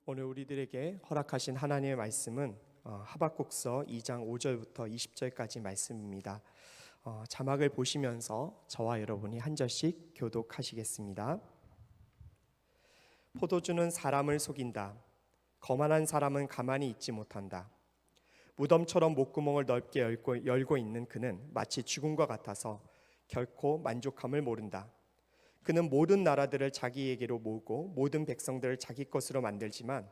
오늘 우리들에게 허락하신 하나님의 말씀은 하박국서 2장 5절부터 20절까지 말씀입니다. 자막을 보시면서 저와 여러분이 한 절씩 교독하시겠습니다. 포도주는 사람을 속인다. 거만한 사람은 가만히 있지 못한다. 무덤처럼 목구멍을 넓게 열고 있는 그는 마치 죽음과 같아서 결코 만족함을 모른다. 그는 모든 나라들을 자기에게로 모으고 모든 백성들을 자기 것으로 만들지만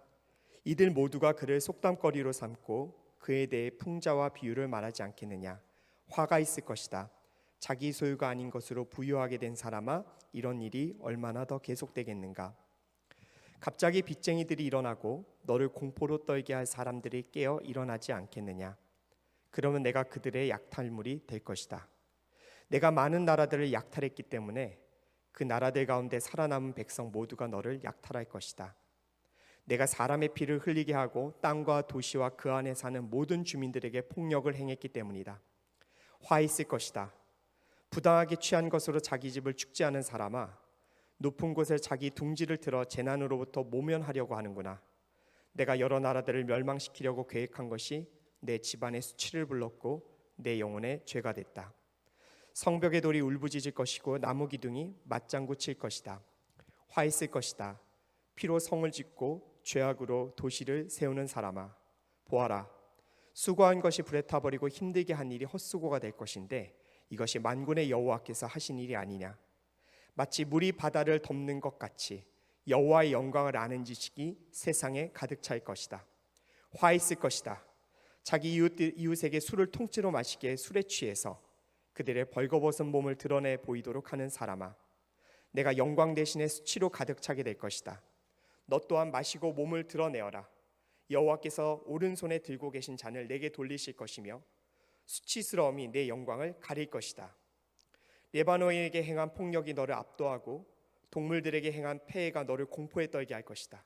이들 모두가 그를 속담거리로 삼고 그에 대해 풍자와 비유를 말하지 않겠느냐. 화가 있을 것이다. 자기 소유가 아닌 것으로 부유하게 된 사람아, 이런 일이 얼마나 더 계속되겠는가. 갑자기 빚쟁이들이 일어나고 너를 공포로 떨게 할 사람들이 깨어 일어나지 않겠느냐. 그러면 내가 그들의 약탈물이 될 것이다. 내가 많은 나라들을 약탈했기 때문에 그 나라들 가운데 살아남은 백성 모두가 너를 약탈할 것이다. 내가 사람의 피를 흘리게 하고 땅과 도시와 그 안에 사는 모든 주민들에게 폭력을 행했기 때문이다. 화 있을 것이다. 부당하게 취한 것으로 자기 집을 축제하는 사람아, 높은 곳에 자기 둥지를 틀어 재난으로부터 모면하려고 하는구나. 내가 여러 나라들을 멸망시키려고 계획한 것이 내 집안의 수치를 불렀고 내 영혼의 죄가 됐다. 성벽의 돌이 울부짖을 것이고 나무 기둥이 맞장구 칠 것이다. 화 있을 것이다. 피로 성을 짓고 죄악으로 도시를 세우는 사람아, 보아라. 수고한 것이 불에 타버리고 힘들게 한 일이 헛수고가 될 것인데 이것이 만군의 여호와께서 하신 일이 아니냐. 마치 물이 바다를 덮는 것 같이 여호와의 영광을 아는 지식이 세상에 가득 찰 것이다. 화 있을 것이다. 자기 이웃에게 술을 통째로 마시게 술에 취해서 그들의 벌거벗은 몸을 드러내 보이도록 하는 사람아, 내가 영광 대신에 수치로 가득 차게 될 것이다. 너 또한 마시고 몸을 드러내어라. 여호와께서 오른손에 들고 계신 잔을 내게 돌리실 것이며 수치스러움이 내 영광을 가릴 것이다. 레바논에게 행한 폭력이 너를 압도하고 동물들에게 행한 폐해가 너를 공포에 떨게 할 것이다.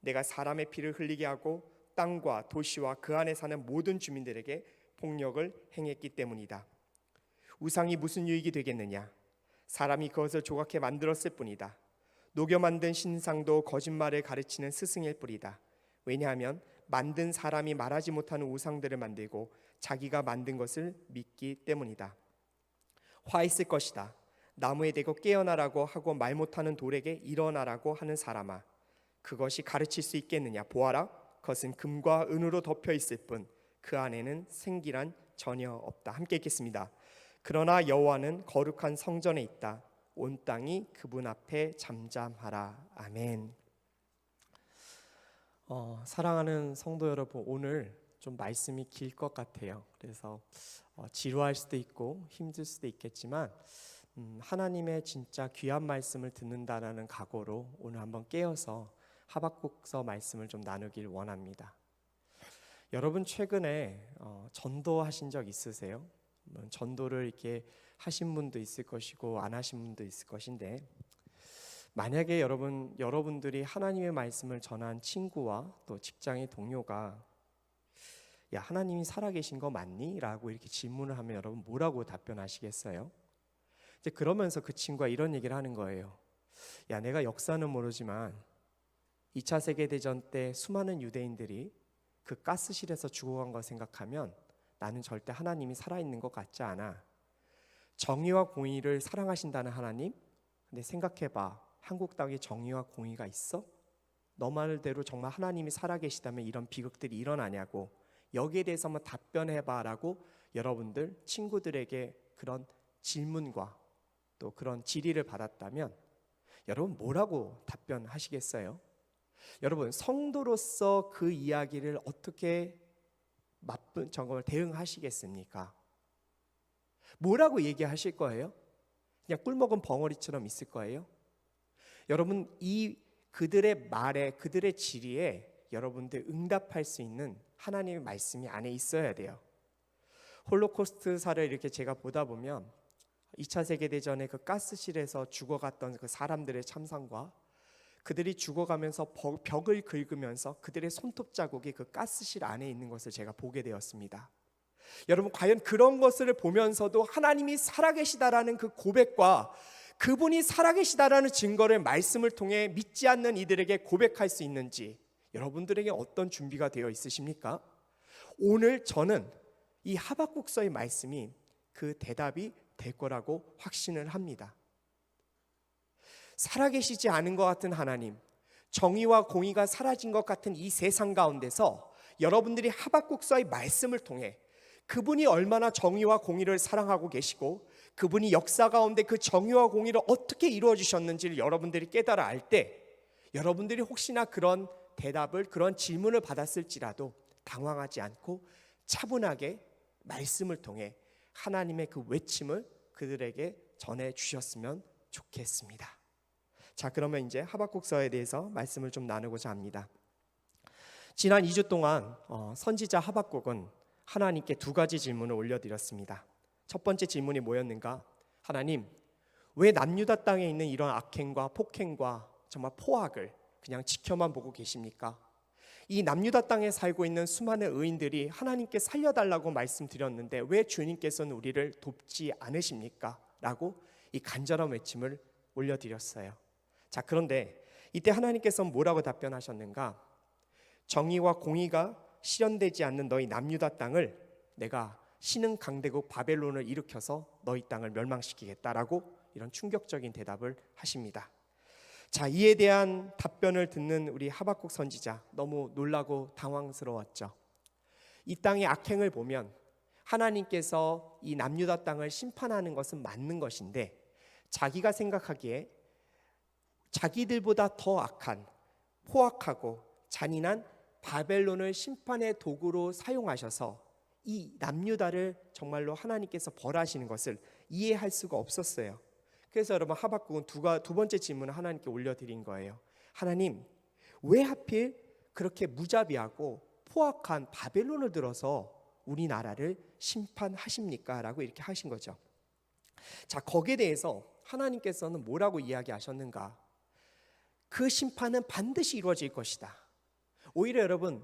내가 사람의 피를 흘리게 하고 땅과 도시와 그 안에 사는 모든 주민들에게 폭력을 행했기 때문이다. 우상이 무슨 유익이 되겠느냐. 사람이 그것을 조각해 만들었을 뿐이다. 녹여 만든 신상도 거짓말을 가르치는 스승일 뿐이다. 왜냐하면 만든 사람이 말하지 못하는 우상들을 만들고 자기가 만든 것을 믿기 때문이다. 화 있을 것이다. 나무에 대고 깨어나라고 하고 말 못하는 돌에게 일어나라고 하는 사람아, 그것이 가르칠 수 있겠느냐. 보아라, 그것은 금과 은으로 덮여 있을 뿐 그 안에는 생기란 전혀 없다. 함께 읽겠습니다. 그러나 여호와는 거룩한 성전에 있다. 온 땅이 그분 앞에 잠잠하라. 아멘. 사랑하는 성도 여러분, 오늘 좀 말씀이 길 것 같아요. 그래서 지루할 수도 있고 힘들 수도 있겠지만 하나님의 진짜 귀한 말씀을 듣는다라는 각오로 오늘 한번 깨어서 하박국서 말씀을 좀 나누길 원합니다. 여러분 최근에 전도하신 적 있으세요? 전도를 이렇게 하신 분도 있을 것이고 안 하신 분도 있을 것인데, 만약에 여러분들이 하나님의 말씀을 전한 친구와 또 직장의 동료가 야, 하나님이 살아계신 거 맞니? 라고 이렇게 질문을 하면 여러분 뭐라고 답변하시겠어요? 이제 그러면서 그 친구가 이런 얘기를 하는 거예요. 야, 내가 역사는 모르지만 2차 세계대전 때 수많은 유대인들이 그 가스실에서 죽어간 걸 생각하면 나는 절대 하나님이 살아있는 것 같지 않아. 정의와 공의를 사랑하신다는 하나님? 근데 생각해봐. 한국 땅에 정의와 공의가 있어? 너 말대로 정말 하나님이 살아계시다면 이런 비극들이 일어나냐고, 여기에 대해서 한번 답변해봐 라고 여러분들 친구들에게 그런 질문과 또 그런 질의를 받았다면 여러분 뭐라고 답변하시겠어요? 여러분 성도로서 그 이야기를 어떻게 맞붙 점검을 대응하시겠습니까? 뭐라고 얘기하실 거예요? 그냥 꿀먹은 벙어리처럼 있을 거예요? 여러분 그들의 말에, 그들의 질의에 여러분들 응답할 수 있는 하나님의 말씀이 안에 있어야 돼요. 홀로코스트사를 이렇게 제가 보다 보면 2차 세계대전에 그 가스실에서 죽어갔던 그 사람들의 참상과 그들이 죽어가면서 벽을 긁으면서 그들의 손톱 자국이 그 가스실 안에 있는 것을 제가 보게 되었습니다. 여러분 과연 그런 것을 보면서도 하나님이 살아계시다라는 그 고백과 그분이 살아계시다라는 증거를 말씀을 통해 믿지 않는 이들에게 고백할 수 있는지, 여러분들에게 어떤 준비가 되어 있으십니까? 오늘 저는 이 하박국서의 말씀이 그 대답이 될 거라고 확신을 합니다. 살아계시지 않은 것 같은 하나님, 정의와 공의가 사라진 것 같은 이 세상 가운데서 여러분들이 하박국서의 말씀을 통해 그분이 얼마나 정의와 공의를 사랑하고 계시고 그분이 역사 가운데 그 정의와 공의를 어떻게 이루어 주셨는지를 여러분들이 깨달아 알 때, 여러분들이 혹시나 그런 대답을, 그런 질문을 받았을지라도 당황하지 않고 차분하게 말씀을 통해 하나님의 그 외침을 그들에게 전해 주셨으면 좋겠습니다. 자, 그러면 이제 하박국서에 대해서 말씀을 좀 나누고자 합니다. 지난 2주 동안 선지자 하박국은 하나님께 두 가지 질문을 올려드렸습니다. 첫 번째 질문이 뭐였는가? 하나님, 왜 남유다 땅에 있는 이런 악행과 폭행과 정말 포악을 그냥 지켜만 보고 계십니까? 이 남유다 땅에 살고 있는 수많은 의인들이 하나님께 살려달라고 말씀드렸는데 왜 주님께서는 우리를 돕지 않으십니까? 라고 이 간절한 외침을 올려드렸어요. 자, 그런데 이때 하나님께서는 뭐라고 답변하셨는가? 정의와 공의가 실현되지 않는 너희 남유다 땅을 내가 신흥 강대국 바벨론을 일으켜서 너희 땅을 멸망시키겠다라고 이런 충격적인 대답을 하십니다. 자, 이에 대한 답변을 듣는 우리 하박국 선지자 너무 놀라고 당황스러웠죠. 이 땅의 악행을 보면 하나님께서 이 남유다 땅을 심판하는 것은 맞는 것인데 자기가 생각하기에 자기들보다 더 악한 포악하고 잔인한 바벨론을 심판의 도구로 사용하셔서 이 남유다를 정말로 하나님께서 벌하시는 것을 이해할 수가 없었어요. 그래서 여러분 하박국은 두 번째 질문을 하나님께 올려드린 거예요. 하나님, 왜 하필 그렇게 무자비하고 포악한 바벨론을 들어서 우리나라를 심판하십니까? 라고 이렇게 하신 거죠. 자, 거기에 대해서 하나님께서는 뭐라고 이야기하셨는가? 그 심판은 반드시 이루어질 것이다. 오히려 여러분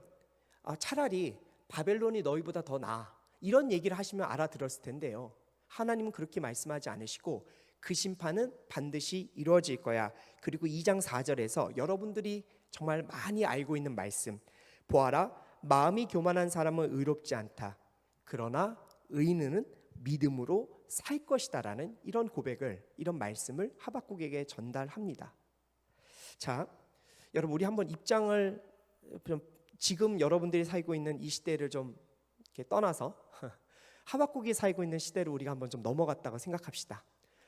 차라리 바벨론이 너희보다 더 나아 이런 얘기를 하시면 알아들었을 텐데요, 하나님은 그렇게 말씀하지 않으시고 그 심판은 반드시 이루어질 거야. 그리고 2장 4절에서 여러분들이 정말 많이 알고 있는 말씀, 보아라, 마음이 교만한 사람은 의롭지 않다. 그러나 의인은 믿음으로 살 것이다 라는 이런 고백을, 이런 말씀을 하박국에게 전달합니다. 자, 여러분 우리 한번 입장을 좀 지금 여러분들이 살고 있는 이 시대를 좀 이렇게 떠나서 하박국이 살고 있는 시대로 우리가 한번 좀 넘어갔다고 생각합시다.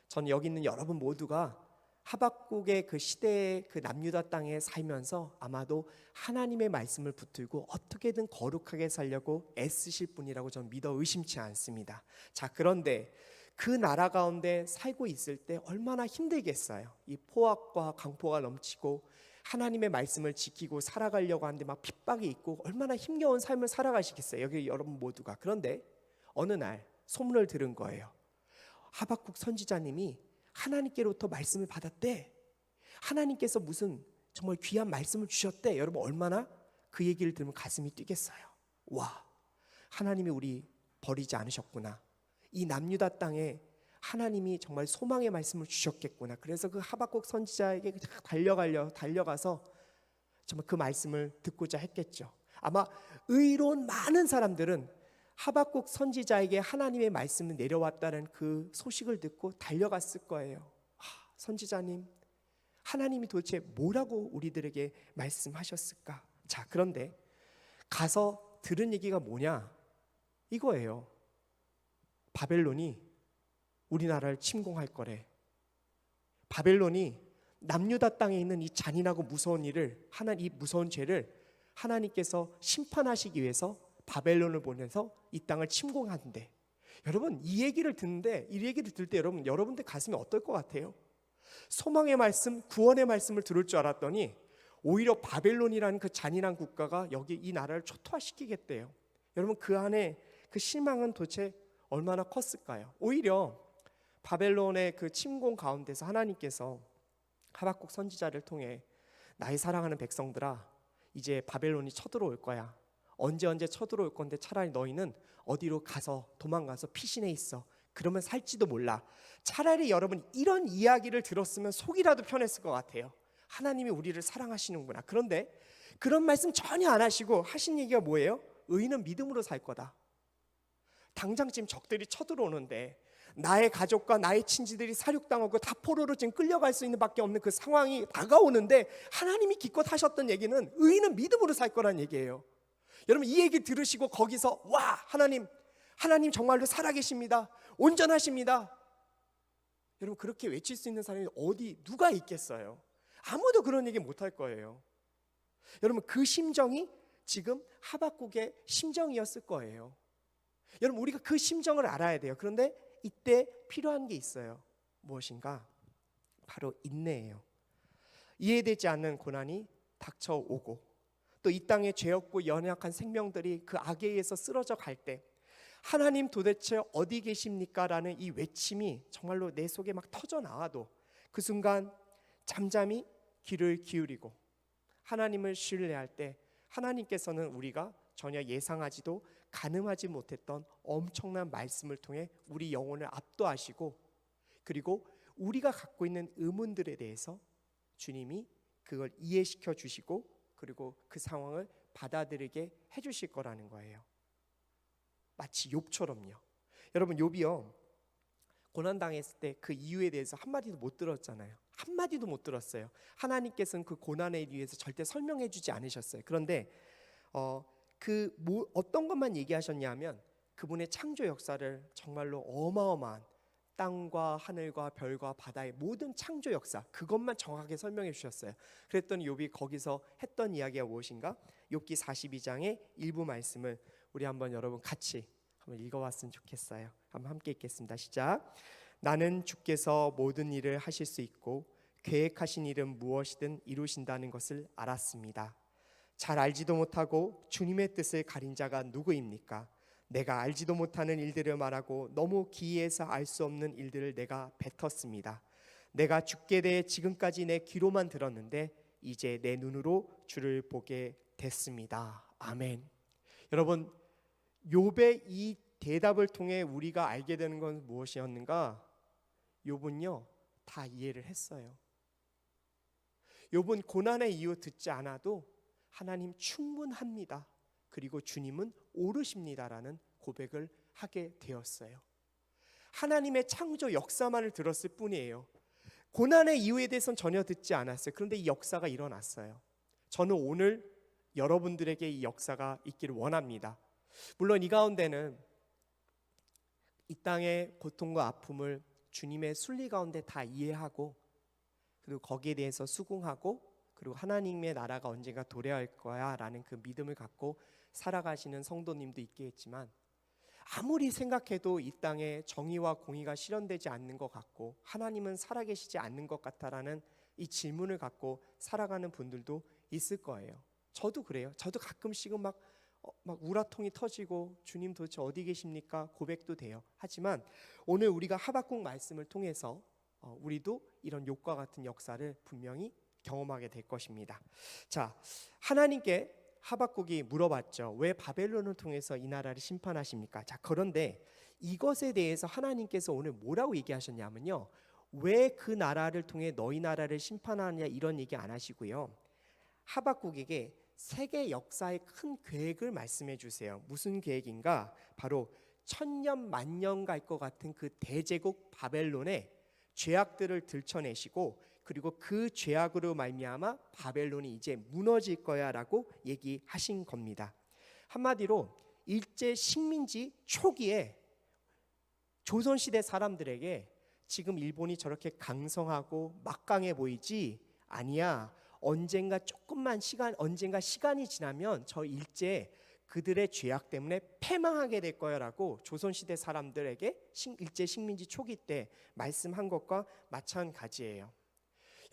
저는 여기 있는 여러분 모두가 하박국의 그 시대의 그 남유다 땅에 살면서 아마도 하나님의 말씀을 붙들고 어떻게든 거룩하게 살려고 애쓰실 분이라고 저는 믿어 의심치 않습니다. 자, 그런데 그 나라 가운데 살고 있을 때 얼마나 힘들겠어요. 이 포악과 강포가 넘치고 하나님의 말씀을 지키고 살아가려고 하는데 막 핍박이 있고 얼마나 힘겨운 삶을 살아가시겠어요, 여기 여러분 모두가. 그런데 어느 날 소문을 들은 거예요. 하박국 선지자님이 하나님께로부터 말씀을 받았대. 하나님께서 무슨 정말 귀한 말씀을 주셨대. 여러분 얼마나 그 얘기를 들으면 가슴이 뛰겠어요. 와, 하나님이 우리 버리지 않으셨구나. 이 남유다 땅에 하나님이 정말 소망의 말씀을 주셨겠구나. 그래서 그 하박국 선지자에게 달려가서 정말 그 말씀을 듣고자 했겠죠. 아마 의로운 많은 사람들은 하박국 선지자에게 하나님의 말씀이 내려왔다는 그 소식을 듣고 달려갔을 거예요. 선지자님, 하나님이 도대체 뭐라고 우리들에게 말씀하셨을까? 자, 그런데 가서 들은 얘기가 뭐냐? 이거예요. 바벨론이 우리나라를 침공할 거래. 바벨론이 남유다 땅에 있는 이 잔인하고 무서운 일을, 이 무서운 죄를 하나님께서 심판하시기 위해서 바벨론을 보내서 이 땅을 침공하는데, 여러분 이 얘기를 듣는데, 이 얘기를 들을 때 여러분들 가슴이 어떨 것 같아요? 소망의 말씀, 구원의 말씀을 들을 줄 알았더니 오히려 바벨론이라는 그 잔인한 국가가 여기 이 나라를 초토화시키겠대요. 여러분 그 안에 그 실망은 도대체 얼마나 컸을까요? 오히려 바벨론의 그 침공 가운데서 하나님께서 하박국 선지자를 통해 나의 사랑하는 백성들아, 이제 바벨론이 쳐들어올 거야. 언제 쳐들어올 건데 차라리 너희는 어디로 가서 도망가서 피신해 있어. 그러면 살지도 몰라. 차라리 여러분 이런 이야기를 들었으면 속이라도 편했을 것 같아요. 하나님이 우리를 사랑하시는구나. 그런데 그런 말씀 전혀 안 하시고 하신 얘기가 뭐예요? 의인은 믿음으로 살 거다. 당장 지금 적들이 쳐들어오는데 나의 가족과 나의 친지들이 사륙당하고 다 포로로 지금 끌려갈 수 있는 밖에 없는 그 상황이 다가오는데 하나님이 기껏 하셨던 얘기는 의인은 믿음으로 살 거란 얘기예요. 여러분 이 얘기 들으시고 거기서 와 하나님 정말로 살아계십니다. 온전하십니다. 여러분 그렇게 외칠 수 있는 사람이 어디 누가 있겠어요? 아무도 그런 얘기 못할 거예요. 여러분 그 심정이 지금 하박국의 심정이었을 거예요. 여러분 우리가 그 심정을 알아야 돼요. 그런데 이때 필요한 게 있어요. 무엇인가? 바로 인내예요. 이해되지 않는 고난이 닥쳐오고 또 이 땅에 죄 없고 연약한 생명들이 그 악에 의해서 쓰러져 갈 때 하나님 도대체 어디 계십니까? 라는 이 외침이 정말로 내 속에 막 터져 나와도 그 순간 잠잠히 귀를 기울이고 하나님을 신뢰할 때 하나님께서는 우리가 전혀 예상하지도 가늠하지 못했던 엄청난 말씀을 통해 우리 영혼을 압도하시고 그리고 우리가 갖고 있는 의문들에 대해서 주님이 그걸 이해시켜 주시고 그리고 그 상황을 받아들이게 해주실 거라는 거예요. 마치 욥처럼요. 여러분 욥이요 고난당했을 때 그 이유에 대해서 한마디도 못 들었잖아요. 한마디도 못 들었어요. 하나님께서는 그 고난에 대해서 절대 설명해 주지 않으셨어요. 그런데 어떤 것만 얘기하셨냐면 그분의 창조 역사를 정말로 어마어마한 땅과 하늘과 별과 바다의 모든 창조 역사 그것만 정확하게 설명해 주셨어요. 그랬더니 욥이 거기서 했던 이야기가 무엇인가? 욥기 42장의 일부 말씀을 우리 한번 여러분 같이 한번 읽어봤으면 좋겠어요. 한번 함께 읽겠습니다. 시작. 나는 주께서 모든 일을 하실 수 있고 계획하신 일은 무엇이든 이루신다는 것을 알았습니다. 잘 알지도 못하고 주님의 뜻을 가린 자가 누구입니까? 내가 알지도 못하는 일들을 말하고 너무 기이해서 알 수 없는 일들을 내가 뱉었습니다. 내가 주께 대해 지금까지 내 귀로만 들었는데 이제 내 눈으로 주를 보게 됐습니다. 아멘. 여러분 욥의 이 대답을 통해 우리가 알게 되는 건 무엇이었는가? 욥은요 다 이해를 했어요. 욥은 고난의 이유 듣지 않아도 하나님 충분합니다. 그리고 주님은 오르십니다라는 고백을 하게 되었어요. 하나님의 창조 역사만을 들었을 뿐이에요. 고난의 이유에 대해서는 전혀 듣지 않았어요. 그런데 이 역사가 일어났어요. 저는 오늘 여러분들에게 이 역사가 있기를 원합니다. 물론 이 가운데는 이 땅의 고통과 아픔을 주님의 순리 가운데 다 이해하고 그리고 거기에 대해서 수긍하고 그리고 하나님의 나라가 언젠가 도래할 거야 라는 그 믿음을 갖고 살아가시는 성도님도 있겠지만 아무리 생각해도 이 땅에 정의와 공의가 실현되지 않는 것 같고 하나님은 살아계시지 않는 것 같다라는 이 질문을 갖고 살아가는 분들도 있을 거예요. 저도 그래요. 저도 가끔씩은 막 우라통이 터지고 주님 도대체 어디 계십니까? 고백도 돼요. 하지만 오늘 우리가 하박국 말씀을 통해서 우리도 이런 욥과 같은 역사를 분명히 경험하게 될 것입니다. 자, 하나님께 하박국이 물어봤죠. 왜 바벨론을 통해서 이 나라를 심판하십니까? 자, 그런데 이것에 대해서 하나님께서 오늘 뭐라고 얘기하셨냐면요. 왜 그 나라를 통해 너희 나라를 심판하느냐 이런 얘기 안 하시고요. 하박국에게 세계 역사의 큰 계획을 말씀해 주세요. 무슨 계획인가? 바로 천년 만년 갈 것 같은 그 대제국 바벨론의 죄악들을 들춰내시고 그리고 그 죄악으로 말미암아 바벨론이 이제 무너질 거야라고 얘기하신 겁니다. 한마디로 일제 식민지 초기에 조선시대 사람들에게 지금 일본이 저렇게 강성하고 막강해 보이지 아니야. 언젠가 시간이 지나면 저 일제 그들의 죄악 때문에 패망하게 될 거야라고 조선시대 사람들에게 일제 식민지 초기 때 말씀한 것과 마찬가지예요.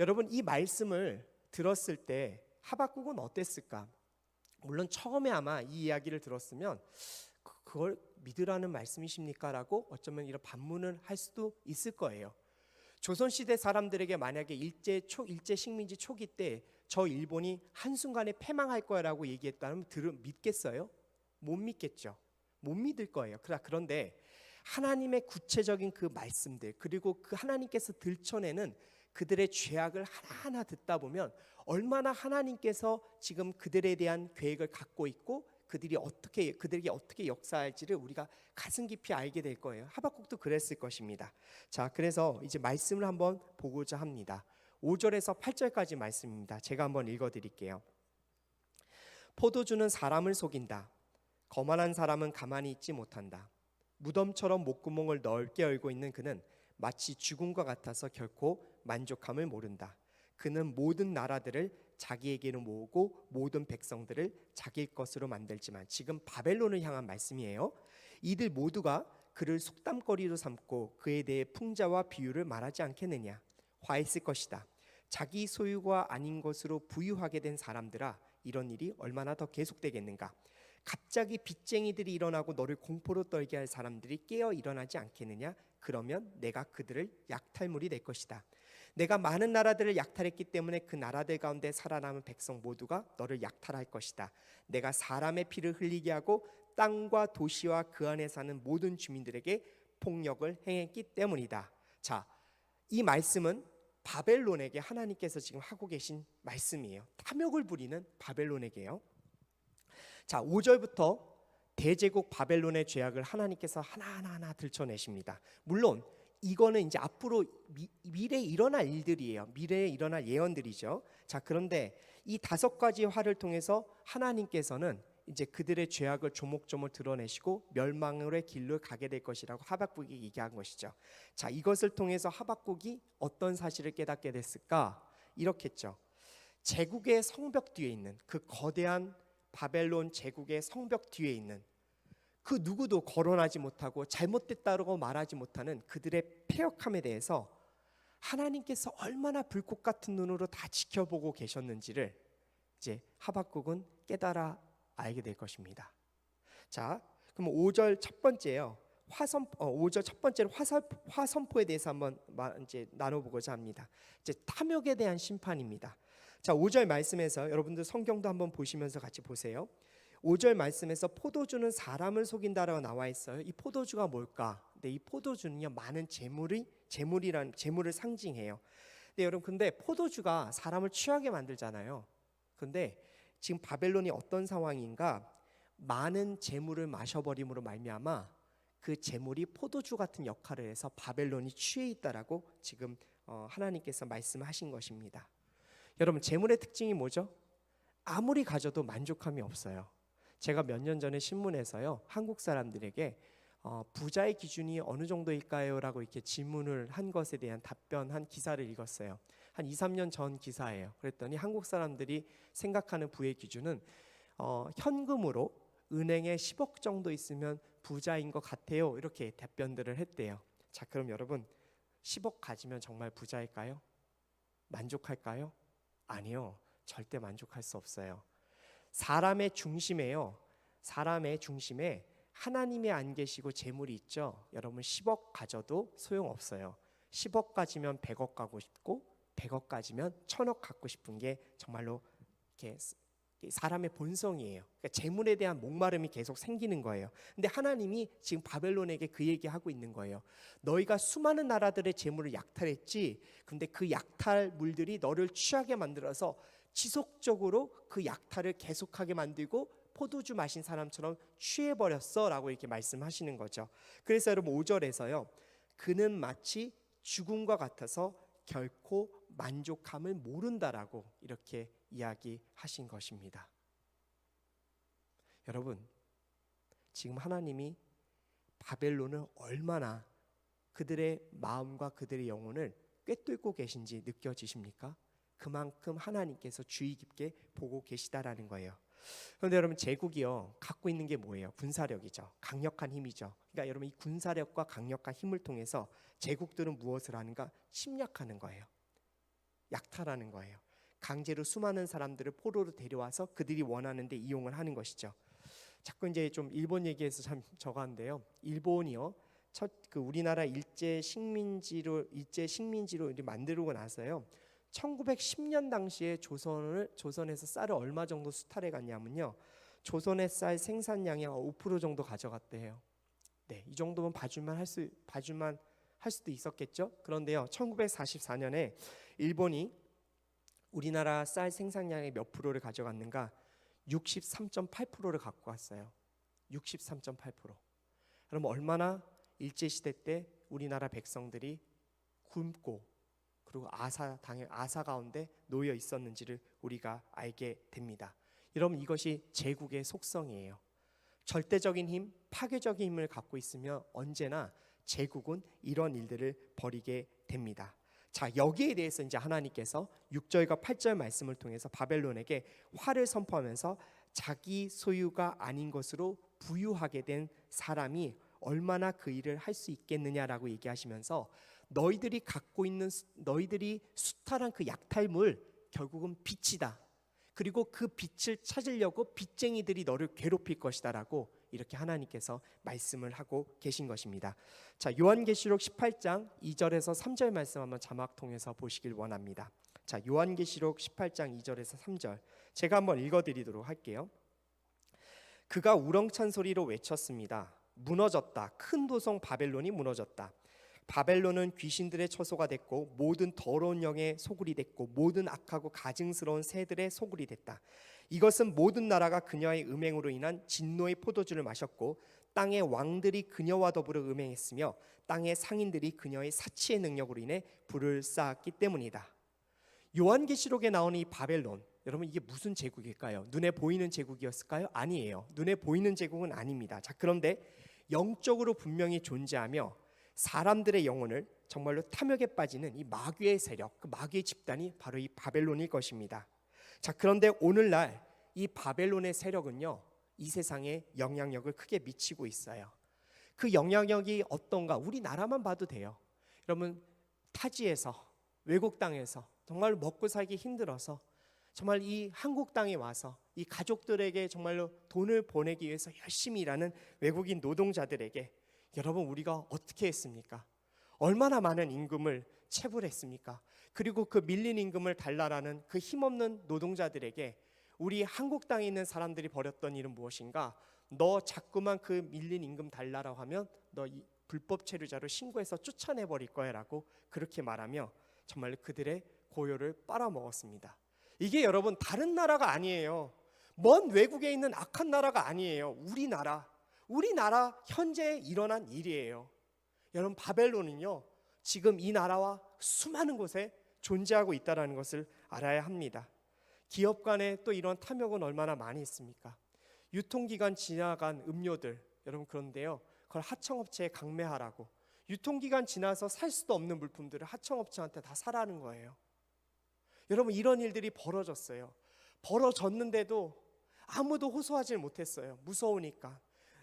여러분 이 말씀을 들었을 때 하박국은 어땠을까? 물론 처음에 아마 이 이야기를 들었으면 그걸 믿으라는 말씀이십니까? 라고 어쩌면 이런 반문을 할 수도 있을 거예요. 조선시대 사람들에게 만약에 일제 식민지 초기 때 저 일본이 한순간에 패망할 거라고 얘기했다면 믿겠어요? 못 믿겠죠. 못 믿을 거예요. 그런데 하나님의 구체적인 그 말씀들 그리고 그 하나님께서 들춰내는 그들의 죄악을 하나하나 듣다 보면 얼마나 하나님께서 지금 그들에 대한 계획을 갖고 있고 그들에게 어떻게 역사할지를 우리가 가슴 깊이 알게 될 거예요. 하박국도 그랬을 것입니다. 자, 그래서 이제 말씀을 한번 보고자 합니다. 5절에서 8절까지 말씀입니다. 제가 한번 읽어드릴게요. 포도주는 사람을 속인다. 거만한 사람은 가만히 있지 못한다. 무덤처럼 목구멍을 넓게 열고 있는 그는 마치 죽음과 같아서 결코 만족함을 모른다. 그는 모든 나라들을 자기에게로 모으고 모든 백성들을 자기 것으로 만들지만, 지금 바벨론을 향한 말씀이에요. 이들 모두가 그를 속담거리로 삼고 그에 대해 풍자와 비유를 말하지 않겠느냐. 화했을 것이다. 자기 소유가 아닌 것으로 부유하게 된 사람들아, 이런 일이 얼마나 더 계속되겠는가. 갑자기 빚쟁이들이 일어나고 너를 공포로 떨게 할 사람들이 깨어 일어나지 않겠느냐. 그러면 내가 그들을 약탈물이 될 것이다. 내가 많은 나라들을 약탈했기 때문에 그 나라들 가운데 살아남은 백성 모두가 너를 약탈할 것이다. 내가 사람의 피를 흘리게 하고 땅과 도시와 그 안에 사는 모든 주민들에게 폭력을 행했기 때문이다. 자, 이 말씀은 바벨론에게 하나님께서 지금 하고 계신 말씀이에요. 탐욕을 부리는 바벨론에게요. 자, 5절부터 대제국 바벨론의 죄악을 하나님께서 하나하나 들춰내십니다. 물론 이거는 이제 앞으로 미래에 일어날 일들이에요. 미래에 일어날 예언들이죠. 자, 그런데 이 5가지 화를 통해서 하나님께서는 이제 그들의 죄악을 조목조목 드러내시고 멸망의 길로 가게 될 것이라고 하박국이 얘기한 것이죠. 자, 이것을 통해서 하박국이 어떤 사실을 깨닫게 됐을까? 이렇겠죠. 제국의 성벽 뒤에 있는 그 거대한 바벨론 제국의 성벽 뒤에 있는 그 누구도 거론하지 못하고 잘못됐다고 말하지 못하는 그들의 패역함에 대해서 하나님께서 얼마나 불꽃 같은 눈으로 다 지켜보고 계셨는지를 이제 하박국은 깨달아 알게 될 것입니다. 자, 그럼 5절 첫 번째요. 5절 첫 번째로 화선포에 대해서 한번 이제 나눠보고자 합니다. 이제 탐욕에 대한 심판입니다. 자, 5절 말씀에서 여러분들 성경도 한번 보시면서 같이 보세요. 5절 말씀에서 포도주는 사람을 속인다라고 나와 있어요. 이 포도주가 뭘까? 근데 이 포도주는요, 많은 재물을 상징해요. 근데 여러분, 근데 포도주가 사람을 취하게 만들잖아요. 근데 지금 바벨론이 어떤 상황인가? 많은 재물을 마셔버림으로 말미암아 그 재물이 포도주 같은 역할을 해서 바벨론이 취해 있다라고 지금 하나님께서 말씀하신 것입니다. 여러분, 재물의 특징이 뭐죠? 아무리 가져도 만족함이 없어요. 제가 몇 년 전에 신문에서요, 한국 사람들에게 부자의 기준이 어느 정도일까요? 라고 이렇게 질문을 한 것에 대한 답변한 기사를 읽었어요. 한 2, 3년 전 기사예요. 그랬더니 한국 사람들이 생각하는 부의 기준은 현금으로 은행에 10억 정도 있으면 부자인 것 같아요. 이렇게 답변들을 했대요. 자, 그럼 여러분, 10억 가지면 정말 부자일까요? 만족할까요? 아니요. 절대 만족할 수 없어요. 사람의 중심에요. 사람의 중심에 하나님이 안 계시고 재물이 있죠. 여러분, 10억 가져도 소용없어요. 10억 가지면 100억 가고 싶고 100억 가지면 1000억 갖고 싶은 게 정말로 이렇게 사람의 본성이에요. 그러니까 재물에 대한 목마름이 계속 생기는 거예요. 근데 하나님이 지금 바벨론에게 그 얘기하고 있는 거예요. 너희가 수많은 나라들의 재물을 약탈했지. 근데 그 약탈물들이 너를 취하게 만들어서 지속적으로 그 약탈을 계속하게 만들고 포도주 마신 사람처럼 취해버렸어 라고 이렇게 말씀하시는 거죠. 그래서 여러분, 5절에서요, 그는 마치 죽음과 같아서 결코 만족함을 모른다라고 이렇게 이야기하신 것입니다. 여러분, 지금 하나님이 바벨론을 얼마나 그들의 마음과 그들의 영혼을 꿰뚫고 계신지 느껴지십니까? 그만큼 하나님께서 주의 깊게 보고 계시다라는 거예요. 그런데 여러분, 제국이요, 갖고 있는 게 뭐예요? 군사력이죠. 강력한 힘이죠. 그러니까 여러분, 이 군사력과 강력한 힘을 통해서 제국들은 무엇을 하는가? 침략하는 거예요. 약탈하는 거예요. 강제로 수많은 사람들을 포로로 데려와서 그들이 원하는 데 이용을 하는 것이죠. 자꾸 이제 좀 일본 얘기해서 참 저거 한데요. 일본이요, 그 우리나라 일제 식민지로 만들고 나서요, 1910년 당시에 조선에서 쌀을 얼마 정도 수탈해 갔냐면요, 조선의 쌀 생산량의 5% 정도 가져갔대요. 네, 이 정도면 봐줄만 할 수도 있었겠죠. 그런데요, 1944년에 일본이 우리나라 쌀 생산량의 몇 프로를 가져갔는가? 63.8%를 갖고 왔어요. 63.8%. 그럼 얼마나 일제시대 때 우리나라 백성들이 굶고 그리고 아사 가운데 놓여 있었는지를 우리가 알게 됩니다. 여러분, 이것이 제국의 속성이에요. 절대적인 힘, 파괴적인 힘을 갖고 있으면 언제나 제국은 이런 일들을 벌이게 됩니다. 자, 여기에 대해서 이제 하나님께서 6절과 8절 말씀을 통해서 바벨론에게 화를 선포하면서 자기 소유가 아닌 것으로 부유하게 된 사람이 얼마나 그 일을 할 수 있겠느냐라고 얘기하시면서 너희들이 갖고 있는 너희들이 수탈한 그 약탈물 결국은 빚이다. 그리고 그 빚을 찾으려고 빚쟁이들이 너를 괴롭힐 것이다라고 이렇게 하나님께서 말씀을 하고 계신 것입니다. 자, 요한계시록 18장 2절에서 3절 말씀 한번 자막 통해서 보시길 원합니다. 자, 요한계시록 18장 2절에서 3절 제가 한번 읽어드리도록 할게요. 그가 우렁찬 소리로 외쳤습니다. 무너졌다. 큰 도성 바벨론이 무너졌다. 바벨론은 귀신들의 처소가 됐고 모든 더러운 영의 소굴이 됐고 모든 악하고 가증스러운 새들의 소굴이 됐다. 이것은 모든 나라가 그녀의 음행으로 인한 진노의 포도주를 마셨고 땅의 왕들이 그녀와 더불어 음행했으며 땅의 상인들이 그녀의 사치의 능력으로 인해 불을 쌓았기 때문이다. 요한계시록에 나오는 이 바벨론, 여러분 이게 무슨 제국일까요? 눈에 보이는 제국이었을까요? 아니에요. 눈에 보이는 제국은 아닙니다. 자, 그런데 영적으로 분명히 존재하며 사람들의 영혼을 정말로 탐욕에 빠지는 이 마귀의 세력, 그 마귀의 집단이 바로 이 바벨론일 것입니다. 자, 그런데 오늘날 이 바벨론의 세력은요, 이 세상에 영향력을 크게 미치고 있어요. 그 영향력이 어떤가? 우리나라만 봐도 돼요. 여러분, 타지에서, 외국 땅에서 정말 먹고 살기 힘들어서 정말 이 한국 땅에 와서 이 가족들에게 정말로 돈을 보내기 위해서 열심히 일하는 외국인 노동자들에게 여러분, 우리가 어떻게 했습니까? 얼마나 많은 임금을 체불했습니까? 그리고 그 밀린 임금을 달라라는 그 힘없는 노동자들에게 우리 한국 땅에 있는 사람들이 벌였던 일은 무엇인가? 너 자꾸만 그 밀린 임금 달라라고 하면 너 이 불법 체류자로 신고해서 쫓아내버릴 거야 라고 그렇게 말하며 정말 그들의 고요를 빨아먹었습니다. 이게 여러분 다른 나라가 아니에요. 먼 외국에 있는 악한 나라가 아니에요. 우리나라 현재 일어난 일이에요. 여러분, 바벨론은요 지금 이 나라와 수많은 곳에 존재하고 있다는 것을 알아야 합니다. 기업 간에 또 이런 탐욕은 얼마나 많이 있습니까? 유통기간 지나간 음료들, 여러분 그런데요 그걸 하청업체에 강매하라고 유통기간 지나서 살 수도 없는 물품들을 하청업체한테 다 사라는 거예요. 여러분, 이런 일들이 벌어졌어요. 벌어졌는데도 아무도 호소하지 못했어요. 무서우니까.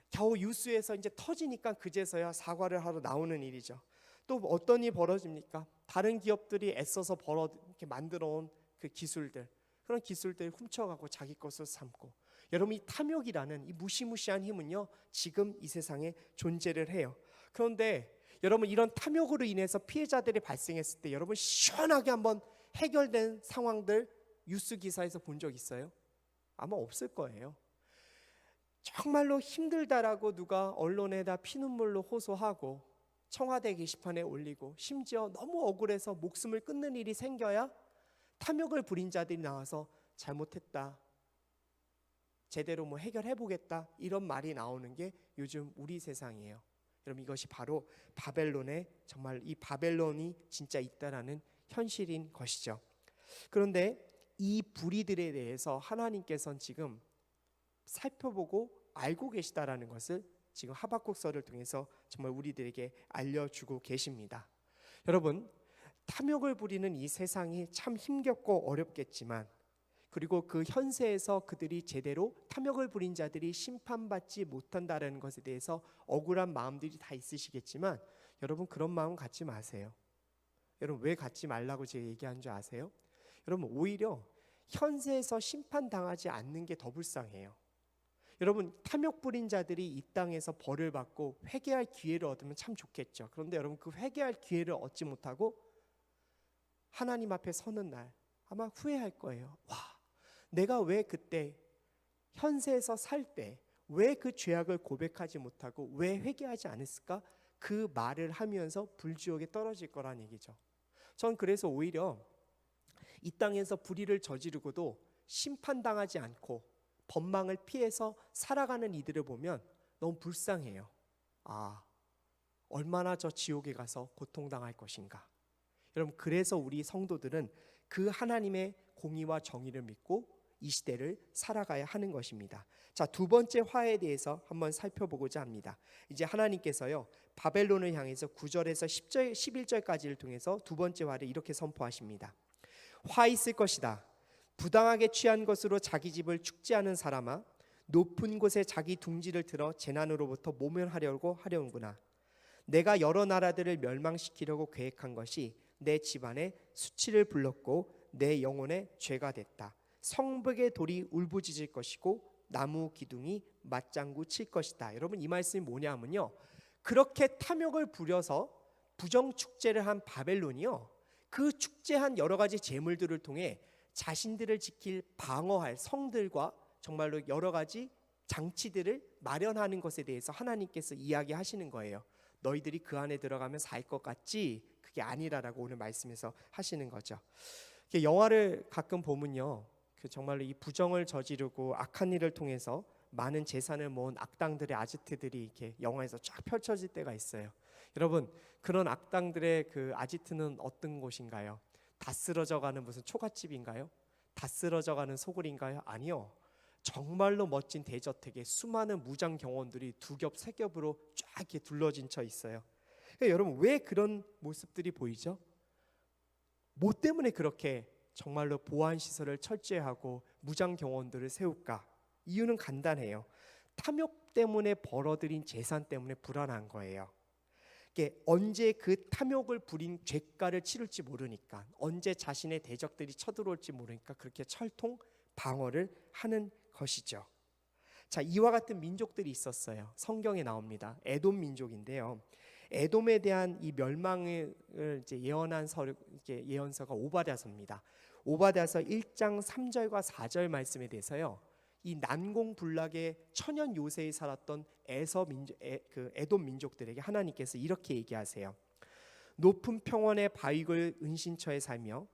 겨우 뉴스에서 이제 터지니까 그제서야 사과를 하러 나오는 일이죠. 또 어떤 일이 벌어집니까? 다른 기업들이 애써서 이렇게 만들어온 그 기술들, 그런 기술들 훔쳐가고 자기 것으로 삼고. 여러분, 이 탐욕이라는 이 무시무시한 힘은요 지금 이 세상에 존재를 해요. 그런데 여러분, 이런 탐욕으로 인해서 피해자들이 발생했을 때 여러분 시원하게 한번 해결된 상황들 뉴스 기사에서 본 적 있어요? 아마 없을 거예요. 정말로 힘들다라고 누가 언론에다 피눈물로 호소하고 청와대 게시판에 올리고 심지어 너무 억울해서 목숨을 끊는 일이 생겨야 탐욕을 부린 자들이 나와서 잘못했다, 제대로 뭐 해결해보겠다, 이런 말이 나오는 게 요즘 우리 세상이에요. 여러분, 이것이 바로 바벨론의 정말 이 바벨론이 진짜 있다라는 현실인 것이죠. 그런데 이 불의들에 대해서 하나님께서는 지금 살펴보고 알고 계시다라는 것을 지금 하박국서를 통해서 정말 우리들에게 알려주고 계십니다. 여러분, 탐욕을 부리는 이 세상이 참 힘겹고 어렵겠지만, 그리고 그 현세에서 그들이 제대로 탐욕을 부린 자들이 심판받지 못한다는 것에 대해서 억울한 마음들이 다 있으시겠지만, 여러분 그런 마음 갖지 마세요. 여러분, 왜 갖지 말라고 제가 얘기한 줄 아세요? 여러분, 오히려 현세에서 심판당하지 않는 게 더 불쌍해요. 여러분, 탐욕 부린 자들이 이 땅에서 벌을 받고 회개할 기회를 얻으면 참 좋겠죠. 그런데 여러분, 그 회개할 기회를 얻지 못하고 하나님 앞에 서는 날 아마 후회할 거예요. 와, 내가 왜 그때 현세에서 살 때 왜 그 죄악을 고백하지 못하고 왜 회개하지 않았을까? 그 말을 하면서 불지옥에 떨어질 거란 얘기죠. 전 그래서 오히려 이 땅에서 불의를 저지르고도 심판당하지 않고 법망을 피해서 살아가는 이들을 보면 너무 불쌍해요. 아, 얼마나 저 지옥에 가서 고통당할 것인가. 여러분, 그래서 우리 성도들은 그 하나님의 공의와 정의를 믿고 이 시대를 살아가야 하는 것입니다. 자, 두 번째 화에 대해서 한번 살펴보고자 합니다. 이제 하나님께서요, 바벨론을 향해서 9절에서 10절, 11절까지를 통해서 두 번째 화를 이렇게 선포하십니다. 화 있을 것이다. 부당하게 취한 것으로 자기 집을 축제하는 사람아, 높은 곳에 자기 둥지를 들어 재난으로부터 모면하려고 하려는구나. 내가 여러 나라들을 멸망시키려고 계획한 것이 내 집안에 수치를 불렀고 내 영혼의 죄가 됐다. 성벽의 돌이 울부짖을 것이고 나무 기둥이 맞장구 칠 것이다. 여러분, 이 말씀이 뭐냐면요, 그렇게 탐욕을 부려서 부정 축제를 한 바벨론이요, 그 축제한 여러 가지 제물들을 통해 자신들을 지킬 방어할 성들과 정말로 여러 가지 장치들을 마련하는 것에 대해서 하나님께서 이야기하시는 거예요. 너희들이 그 안에 들어가면 살 것 같지? 그게 아니라라고 오늘 말씀에서 하시는 거죠. 영화를 가끔 보면요, 정말로 이 부정을 저지르고 악한 일을 통해서 많은 재산을 모은 악당들의 아지트들이 이렇게 영화에서 쫙 펼쳐질 때가 있어요. 여러분, 그런 악당들의 그 아지트는 어떤 곳인가요? 다 쓰러져가는 무슨 초가집인가요? 다 쓰러져가는 소굴인가요? 아니요. 정말로 멋진 대저택에 수많은 무장 경호원들이 두 겹, 세 겹으로 쫙 이렇게 둘러진 채 있어요. 그러니까 여러분, 왜 그런 모습들이 보이죠? 뭐 때문에 그렇게 정말로 보안 시설을 철저하고 무장 경호원들을 세울까? 이유는 간단해요. 탐욕 때문에 벌어들인 재산 때문에 불안한 거예요. 언제 그 탐욕을 부린 죄가를 치를지 모르니까, 언제 자신의 대적들이 쳐들어올지 모르니까 그렇게 철통 방어를 하는 것이죠. 자, 이와 같은 민족들이 있었어요. 성경에 나옵니다. 에돔 민족인데요. 에돔에 대한 이 멸망을 이제 예언한 예언서가 오바댜서입니다. 오바댜서 1장 3절과 4절 말씀에 대해서요, 이 난공불락의 천연 요새에 살았던 에돔 민족들에게 하나님께서 이렇게 얘기하세요. 높은 평원의 바위굴 은신처에 살며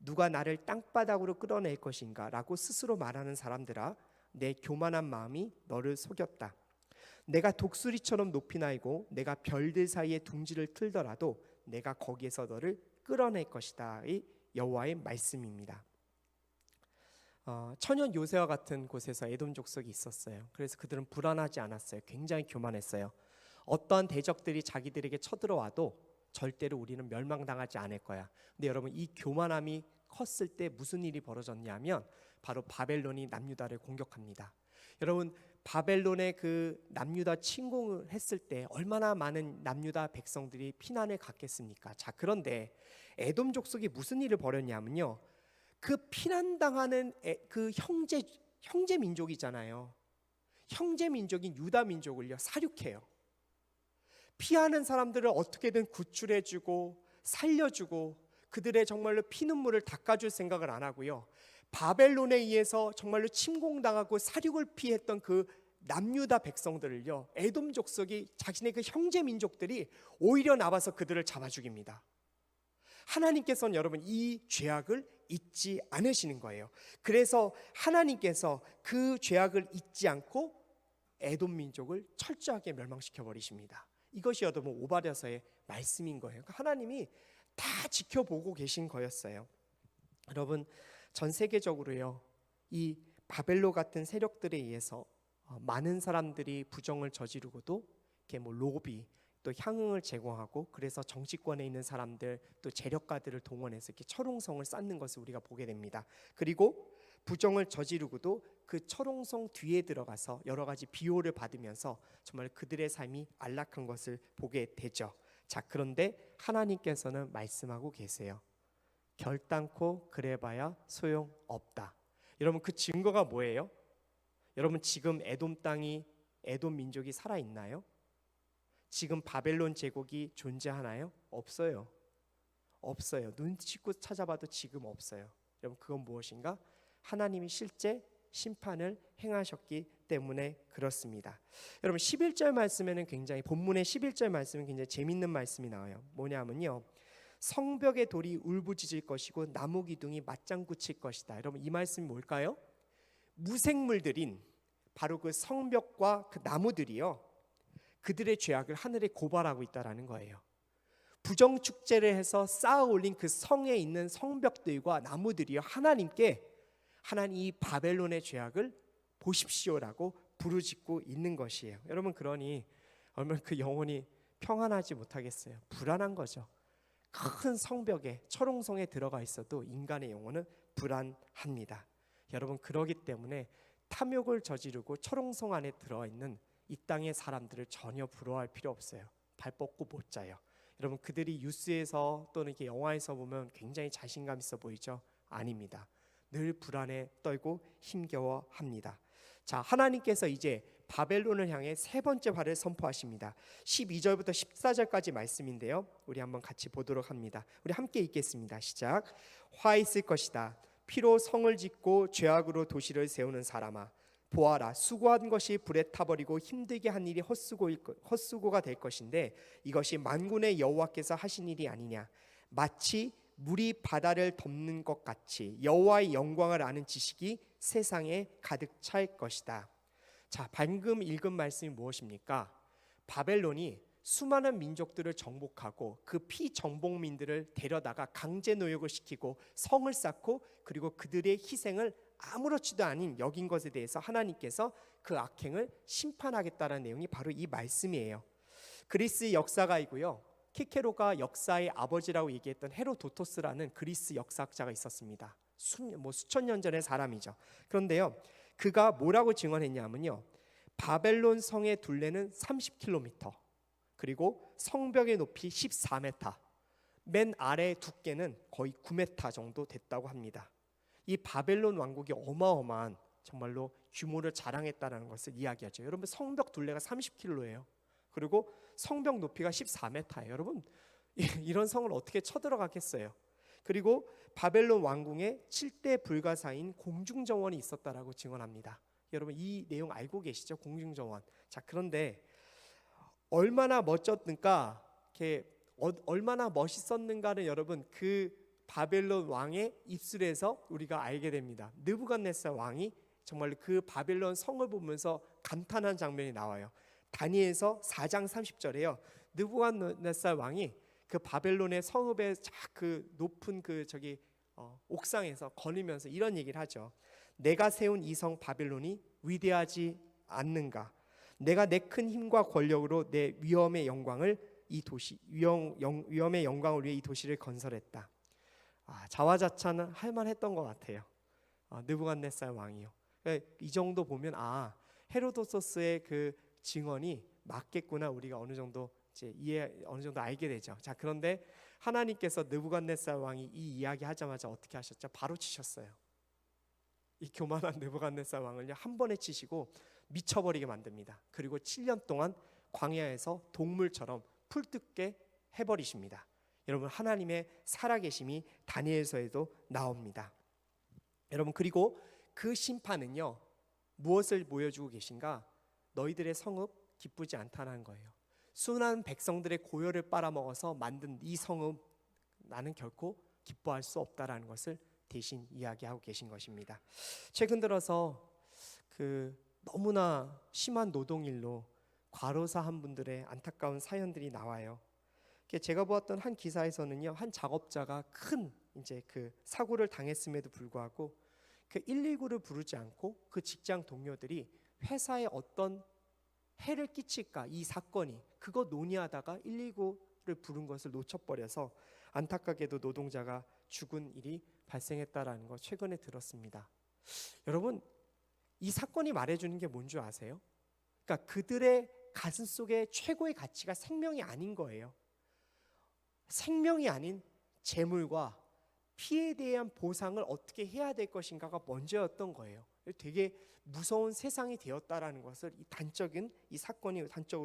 누가 나를 땅바닥으로 끌어낼 것인가 라고 스스로 말하는 사람들아, 내 교만한 마음이 너를 속였다. 내가 독수리처럼 높이 날고 내가 별들 사이에 둥지를 틀더라도 내가 거기에서 너를 끌어낼 것이다. 이 여호와의 말씀입니다. 천연 요새와 같은 곳에서 에돔 족속이 있었어요. 그래서 그들은 불안하지 않았어요. 굉장히 교만했어요. 어떠한 대적들이 자기들에게 쳐들어와도 절대로 우리는 멸망당하지 않을 거야. 근데 여러분, 이 교만함이 컸을 때 무슨 일이 벌어졌냐면 바로 바벨론이 남유다를 공격합니다. 여러분, 바벨론의 그 남유다 침공을 했을 때 얼마나 많은 남유다 백성들이 피난을 갔겠습니까? 자, 그런데 에돔 족속이 무슨 일을 벌였냐면요, 그 피난당하는 그 형제 민족이잖아요. 형제 민족인 유다 민족을요, 사륙해요. 피하는 사람들을 어떻게든 구출해주고 살려주고 그들의 정말로 피눈물을 닦아줄 생각을 안 하고요, 바벨론에 의해서 정말로 침공당하고 사륙을 피했던 그 남유다 백성들을요, 에돔 족속이 자신의 그 형제 민족들이 오히려 나와서 그들을 잡아 죽입니다. 하나님께서는 여러분, 이 죄악을 잊지 않으시는 거예요. 그래서 하나님께서 그 죄악을 잊지 않고 에돔 민족을 철저하게 멸망시켜 버리십니다. 이것이 여러분 오바댜서의 말씀인 거예요. 그러니까 하나님이 다 지켜보고 계신 거였어요. 여러분, 전 세계적으로요, 이 바벨론 같은 세력들에 의해서 많은 사람들이 부정을 저지르고도 이렇게 로비 또 향응을 제공하고, 그래서 정치권에 있는 사람들 또 재력가들을 동원해서 이렇게 철옹성을 쌓는 것을 우리가 보게 됩니다. 그리고 부정을 저지르고도 그 철옹성 뒤에 들어가서 여러 가지 비호를 받으면서 정말 그들의 삶이 안락한 것을 보게 되죠. 자, 그런데 하나님께서는 말씀하고 계세요. 결단코 그래봐야 소용없다. 여러분, 그 증거가 뭐예요? 여러분, 지금 에돔 땅이, 에돔 민족이 살아있나요? 지금 바벨론 제국이 존재하나요? 없어요. 없어요. 눈치껏 찾아봐도 지금 없어요. 여러분, 그건 무엇인가? 하나님이 실제 심판을 행하셨기 때문에 그렇습니다. 여러분, 11절 말씀에는 굉장히, 본문의 11절 말씀은 굉장히 재밌는 말씀이 나와요. 뭐냐면요, 성벽의 돌이 울부짖을 것이고 나무 기둥이 맞장구 칠 것이다. 여러분, 이 말씀이 뭘까요? 무생물들인 바로 그 성벽과 그 나무들이요, 그들의 죄악을 하늘에 고발하고 있다라는 거예요. 부정 축제를 해서 쌓아 올린 그 성에 있는 성벽들과 나무들이요, 하나님께 하나님 이 바벨론의 죄악을 보십시오라고 부르짖고 있는 것이에요. 여러분, 그러니 얼마나 그 영혼이 평안하지 못하겠어요. 불안한 거죠. 큰 성벽에, 철옹성에 들어가 있어도 인간의 영혼은 불안합니다. 여러분, 그러기 때문에 탐욕을 저지르고 철옹성 안에 들어가 있는 이 땅의 사람들을 전혀 부러워할 필요 없어요. 발 뻗고 못 자요. 여러분, 그들이 뉴스에서 또는 이렇게 영화에서 보면 굉장히 자신감 있어 보이죠? 아닙니다. 늘 불안에 떨고 힘겨워합니다. 자, 하나님께서 이제 바벨론을 향해 세 번째 화를 선포하십니다. 12절부터 14절까지 말씀인데요, 우리 한번 같이 보도록 합니다. 우리 함께 읽겠습니다. 시작. 화 있을 것이다. 피로 성을 짓고 죄악으로 도시를 세우는 사람아, 보아라, 수고한 것이 불에 타버리고 힘들게 한 일이 헛수고가 될 것인데 이것이 만군의 여호와께서 하신 일이 아니냐. 마치 물이 바다를 덮는 것 같이 여호와의 영광을 아는 지식이 세상에 가득 찰 것이다. 자, 방금 읽은 말씀이 무엇입니까? 바벨론이 수많은 민족들을 정복하고 그 피정복민들을 데려다가 강제 노역을 시키고 성을 쌓고 그리고 그들의 희생을 아무렇지도 않은 여긴 것에 대해서 하나님께서 그 악행을 심판하겠다는 내용이 바로 이 말씀이에요. 그리스 역사가이고요, 키케로가 역사의 아버지라고 얘기했던 헤로도토스라는 그리스 역사학자가 있었습니다. 수천 년 전의 사람이죠. 그런데요, 그가 뭐라고 증언했냐면요, 바벨론 성의 둘레는 30km, 그리고 성벽의 높이 14m, 맨 아래 두께는 거의 9m 정도 됐다고 합니다. 이 바벨론 왕국이 어마어마한 정말로 규모를 자랑했다는 것을 이야기하죠. 여러분, 성벽 둘레가 30km예요. 그리고 성벽 높이가 14m예요. 여러분, 이런 성을 어떻게 쳐들어가겠어요? 그리고 바벨론 왕궁에 7대 불가사인 공중정원이 있었다라고 증언합니다. 여러분, 이 내용 알고 계시죠? 공중정원. 자, 그런데 얼마나 멋졌는가, 얼마나 멋있었는가는 여러분, 그 바벨론 왕의 입술에서 우리가 알게 됩니다. 느부갓네살 왕이 정말 그 바벨론 성을 보면서 감탄한 장면이 나와요. 다니엘서 4장 30절에요. 느부갓네살 왕이 그 바벨론의 성읍의 그 높은 옥상에서 거니면서 이런 얘기를 하죠. 내가 세운 이 성 바벨론이 위대하지 않는가? 내가 내 큰 힘과 권력으로 내 위엄의 영광을 위엄의 영광을 위해 이 도시를 건설했다. 자화자찬은 할만했던 것 같아요. 느부갓네살 왕이요. 이 정도 보면 헤로도토스의 그 증언이 맞겠구나, 우리가 어느 정도 알게 되죠. 자, 그런데 하나님께서 느부갓네살 왕이 이 이야기 하자마자 어떻게 하셨죠? 바로 치셨어요. 이 교만한 느부갓네살 왕을 한 번에 치시고 미쳐버리게 만듭니다. 그리고 7년 동안 광야에서 동물처럼 풀뜯게 해버리십니다. 여러분, 하나님의 살아계심이 다니엘서에도 나옵니다. 여러분, 그리고 그 심판은요, 무엇을 보여주고 계신가? 너희들의 성읍 기쁘지 않다는 거예요. 순한 백성들의 고열을 빨아먹어서 만든 이 성읍, 나는 결코 기뻐할 수 없다라는 것을 대신 이야기하고 계신 것입니다. 최근 들어서 너무나 심한 노동일로 과로사한 분들의 안타까운 사연들이 나와요. 제가 보았던 한 기사에서는요, 한 작업자가 큰 사고를 당했음에도 불구하고 119를 부르지 않고 그 직장 동료들이 회사에 어떤 해를 끼칠까, 이 사건이 그거 논의하다가 119를 부른 것을 놓쳐버려서 안타깝게도 노동자가 죽은 일이 발생했다라는 거 최근에 들었습니다. 여러분, 이 사건이 말해주는 게 뭔지 아세요? 그러니까 그들의 가슴 속에 최고의 가치가 생명이 아닌 거예요. 생명이 아닌 재물과 피해에 대한 보상을 어떻게 해야 될 것인가가 먼저였던 거예요. 되게 무서운 세상이 되었다라는 것을 단적으로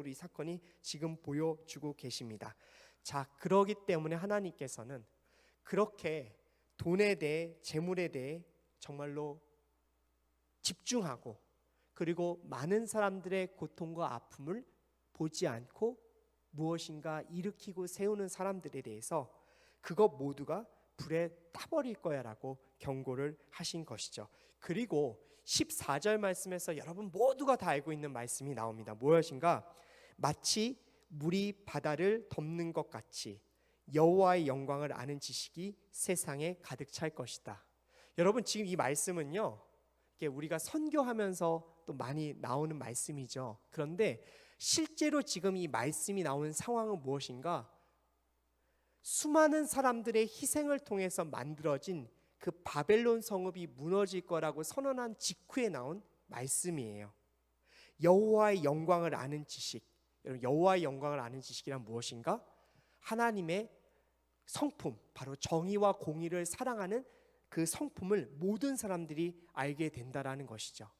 이 사건이 지금 보여주고 계십니다. 자, 그러기 때문에 하나님께서는 그렇게 돈에 대해, 재물에 대해 정말로 집중하고, 그리고 많은 사람들의 고통과 아픔을 보지 않고 무엇인가 일으키고 세우는 사람들에 대해서 그것 모두가 불에 타버릴 거야 라고 경고를 하신 것이죠. 그리고 14절 말씀에서 여러분 모두가 다 알고 있는 말씀이 나옵니다. 무엇인가? 마치 물이 바다를 덮는 것 같이 여호와의 영광을 아는 지식이 세상에 가득 찰 것이다. 여러분 지금 이 말씀은요, 우리가 선교하면서 또 많이 나오는 말씀이죠. 그런데 실제로 지금 이 말씀이 나오는 상황은 무엇인가? 수많은 사람들의 희생을 통해서 만들어진 그 바벨론 성읍이 무너질 거라고 선언한 직후에 나온 말씀이에요. 여호와의 영광을 아는 지식. 여러분, 여호와의 영광을 아는 지식이란 무엇인가? 하나님의 성품, 바로 정의와 공의를 사랑하는 그 성품을 모든 사람들이 알게 된다라는 것이죠.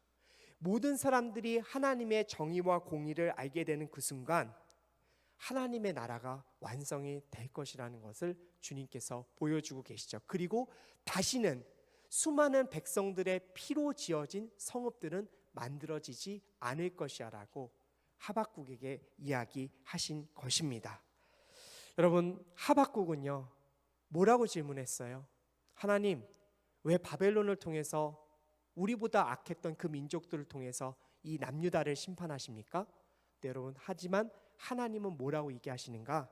모든 사람들이 하나님의 정의와 공의를 알게 되는 그 순간 하나님의 나라가 완성이 될 것이라는 것을 주님께서 보여주고 계시죠. 그리고 다시는 수많은 백성들의 피로 지어진 성읍들은 만들어지지 않을 것이라고 하박국에게 이야기하신 것입니다. 여러분, 하박국은요 뭐라고 질문했어요? 하나님, 왜 바벨론을 통해서 우리보다 악했던 그 민족들을 통해서 이 남유다를 심판하십니까? 네, 여러분, 하지만 하나님은 뭐라고 얘기하시는가?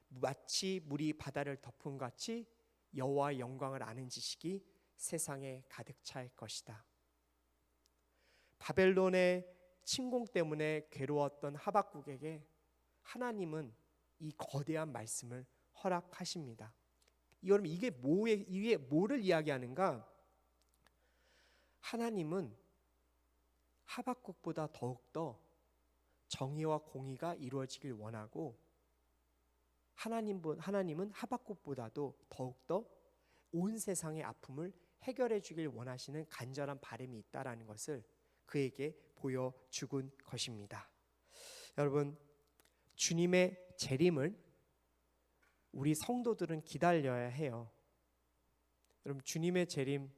마치 물이 바다를 덮은 같이 여호와의 영광을 아는 지식이 세상에 가득 찰 것이다. 바벨론의 침공 때문에 괴로웠던 하박국에게 하나님은 이 거대한 말씀을 허락하십니다. 여러분, 이게 뭐를 이야기하는가? 하나님은 하박국보다 더욱더 정의와 공의가 이루어지길 원하고, 하나님은 하박국보다도 더욱더 온 세상의 아픔을 해결해 주길 원하시는 간절한 바람이 있다라는 것을 그에게 보여주군 것입니다. 여러분, 주님의 재림을 우리 성도들은 기다려야 해요. 여러분, 주님의 재림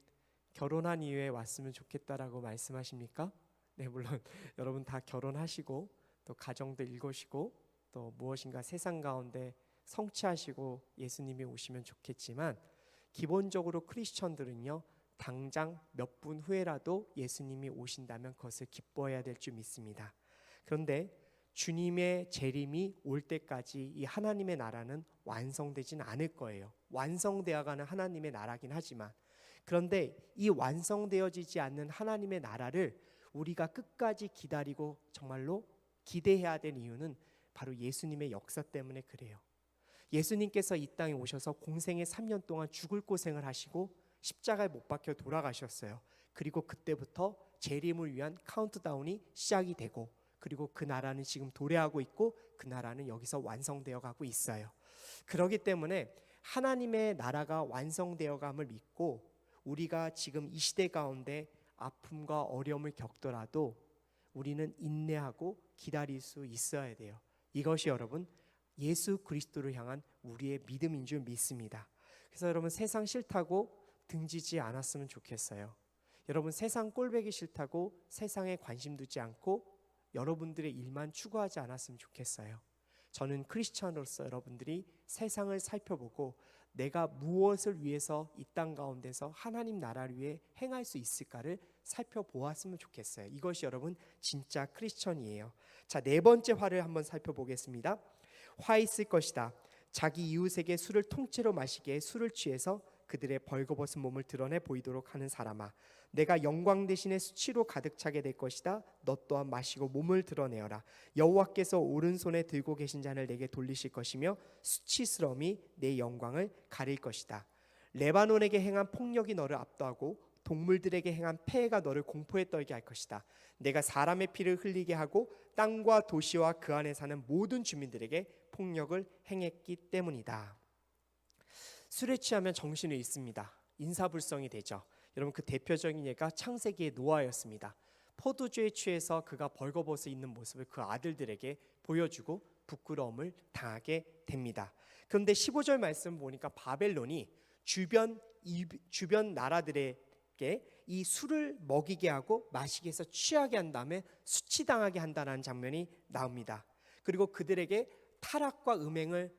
결혼한 이후에 왔으면 좋겠다라고 말씀하십니까? 네, 물론 여러분 다 결혼하시고 또 가정도 이루시고 또 무엇인가 세상 가운데 성취하시고 예수님이 오시면 좋겠지만, 기본적으로 크리스천들은요 당장 몇 분 후에라도 예수님이 오신다면 그것을 기뻐해야 될 줄 믿습니다. 그런데 주님의 재림이 올 때까지 이 하나님의 나라는 완성되진 않을 거예요. 완성되어가는 하나님의 나라긴 하지만, 그런데 이 완성되어지지 않는 하나님의 나라를 우리가 끝까지 기다리고 정말로 기대해야 될 이유는 바로 예수님의 역사 때문에 그래요. 예수님께서 이 땅에 오셔서 공생의 3년 동안 죽을 고생을 하시고 십자가에 못 박혀 돌아가셨어요. 그리고 그때부터 재림을 위한 카운트다운이 시작이 되고, 그리고 그 나라는 지금 도래하고 있고 그 나라는 여기서 완성되어 가고 있어요. 그렇기 때문에 하나님의 나라가 완성되어감을 믿고 우리가 지금 이 시대 가운데 아픔과 어려움을 겪더라도 우리는 인내하고 기다릴 수 있어야 돼요. 이것이 여러분 예수 그리스도를 향한 우리의 믿음인 줄 믿습니다. 그래서 여러분, 세상 싫다고 등지지 않았으면 좋겠어요. 여러분, 세상 꼴보기 싫다고 세상에 관심 두지 않고 여러분들의 일만 추구하지 않았으면 좋겠어요. 저는 크리스천으로서 여러분들이 세상을 살펴보고 내가 무엇을 위해서 이 땅 가운데서 하나님 나라를 위해 행할 수 있을까를 살펴보았으면 좋겠어요. 이것이 여러분 진짜 크리스천이에요. 자, 네 번째 화를 한번 살펴보겠습니다. 화 있을 것이다. 자기 이웃에게 술을 통째로 마시게 술을 취해서 그들의 벌거벗은 몸을 드러내 보이도록 하는 사람아, 내가 영광 대신에 수치로 가득 차게 될 것이다. 너 또한 마시고 몸을 드러내어라. 여호와께서 오른손에 들고 계신 잔을 내게 돌리실 것이며 수치스러움이 내 영광을 가릴 것이다. 레바논에게 행한 폭력이 너를 압도하고 동물들에게 행한 폐해가 너를 공포에 떨게 할 것이다. 내가 사람의 피를 흘리게 하고 땅과 도시와 그 안에 사는 모든 주민들에게 폭력을 행했기 때문이다. 술에 취하면 정신을 잃습니다. 인사불성이 되죠. 여러분, 그 대표적인 예가 창세기의 노아였습니다. 포도주에 취해서 그가 벌거벗어 있는 모습을 그 아들들에게 보여주고 부끄러움을 당하게 됩니다. 그런데 15절 말씀 보니까 바벨론이 주변 나라들에게 이 술을 먹이게 하고 마시게 해서 취하게 한 다음에 수치당하게 한다는 장면이 나옵니다. 그리고 그들에게 타락과 음행을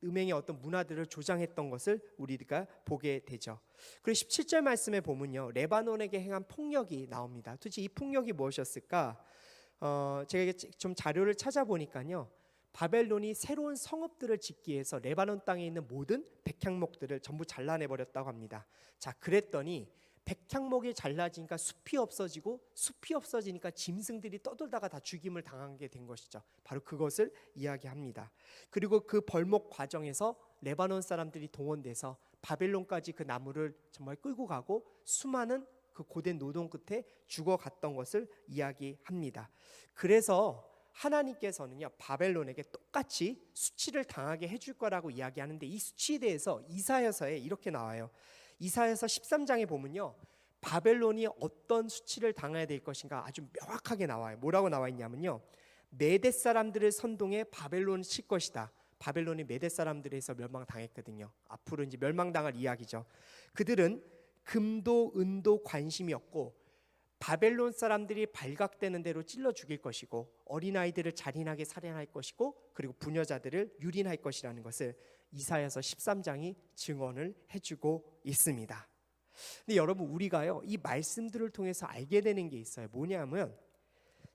음행의 어떤 문화들을 조장했던 것을 우리가 보게 되죠. 그리고 17절 말씀에 보면요, 레바논에게 행한 폭력이 나옵니다. 도대체 이 폭력이 무엇이었을까? 제가 좀 자료를 찾아보니까요, 바벨론이 새로운 성읍들을 짓기 위해서 레바논 땅에 있는 모든 백향목들을 전부 잘라내버렸다고 합니다. 자, 그랬더니 백향목이 잘라지니까 숲이 없어지고, 숲이 없어지니까 짐승들이 떠돌다가 다 죽임을 당하게 된 것이죠. 바로 그것을 이야기합니다. 그리고 그 벌목 과정에서 레바논 사람들이 동원돼서 바벨론까지 그 나무를 정말 끌고 가고 수많은 그 고된 노동 끝에 죽어갔던 것을 이야기합니다. 그래서 하나님께서는요, 바벨론에게 똑같이 수치를 당하게 해줄 거라고 이야기하는데, 이 수치에 대해서 이사야서에 이렇게 나와요. 이사야서 13장에 보면요, 바벨론이 어떤 수치를 당해야 될 것인가 아주 명확하게 나와요. 뭐라고 나와 있냐면요, 메대 사람들을 선동해 바벨론을 칠 것이다. 바벨론이 메대 사람들에서 멸망당했거든요. 앞으로 이제 멸망당할 이야기죠. 그들은 금도 은도 관심이 없고 바벨론 사람들이 발각되는 대로 찔러 죽일 것이고, 어린아이들을 잔인하게 살해할 것이고, 그리고 부녀자들을 유린할 것이라는 것을 이사야서 13장이 증언을 해주고 있습니다. 근데 여러분, 우리가요, 이 말씀들을 통해서 알게 되는 게 있어요. 뭐냐면,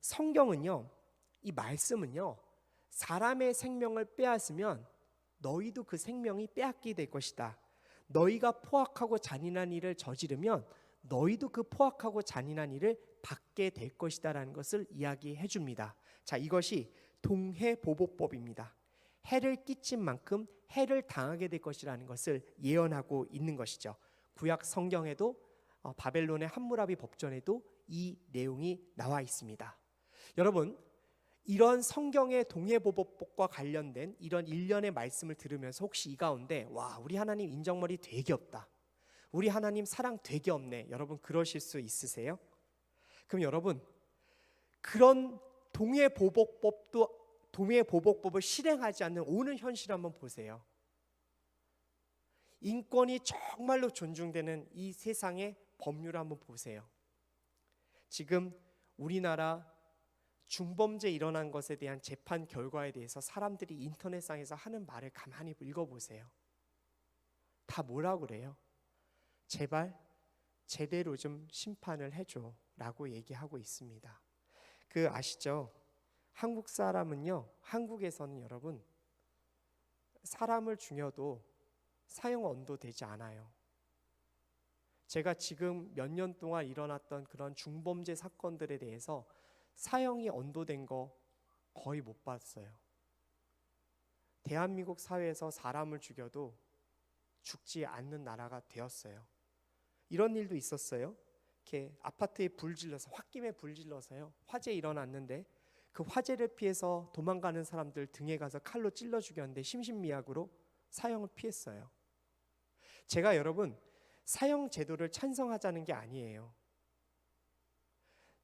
성경은요, 이 말씀은요, 사람의 생명을 빼앗으면 너희도 그 생명이 빼앗게 될 것이다. 너희가 포악하고 잔인한 일을 저지르면 너희도 그 포악하고 잔인한 일을 받게 될 것이다 라는 것을 이야기해 줍니다. 자, 이것이 동해보복법입니다. 해를 끼친 만큼 해를 당하게 될 것이라는 것을 예언하고 있는 것이죠. 구약 성경에도 바벨론의 함무라비 법전에도 이 내용이 나와 있습니다. 여러분, 이런 성경의 동해보복법과 관련된 이런 일련의 말씀을 들으면서 혹시 이 가운데, 와, 우리 하나님 인정머리 되게 없다, 우리 하나님 사랑 되게 없네, 여러분 그러실 수 있으세요? 그럼 여러분, 그런 동해보복법을 실행하지 않는 오늘 현실 한번 보세요. 인권이 정말로 존중되는 이 세상의 법률을 한번 보세요. 지금 우리나라 중범죄 일어난 것에 대한 재판 결과에 대해서 사람들이 인터넷상에서 하는 말을 가만히 읽어보세요. 다 뭐라고 그래요? 제발 제대로 좀 심판을 해줘 라고 얘기하고 있습니다. 그 아시죠? 한국 사람은요, 한국에서는 여러분, 사람을 죽여도 사형 언도되지 않아요. 제가 지금 몇 년 동안 일어났던 그런 중범죄 사건들에 대해서 사형이 언도된 거 거의 못 봤어요. 대한민국 사회에서 사람을 죽여도 죽지 않는 나라가 되었어요. 이런 일도 있었어요. 이렇게 아파트에 불 질러서, 홧김에 불 질러서요, 화재 일어났는데 그 화재를 피해서 도망가는 사람들 등에 가서 칼로 찔러 죽였는데 심신미약으로 사형을 피했어요. 제가 여러분, 사형 제도를 찬성하자는 게 아니에요.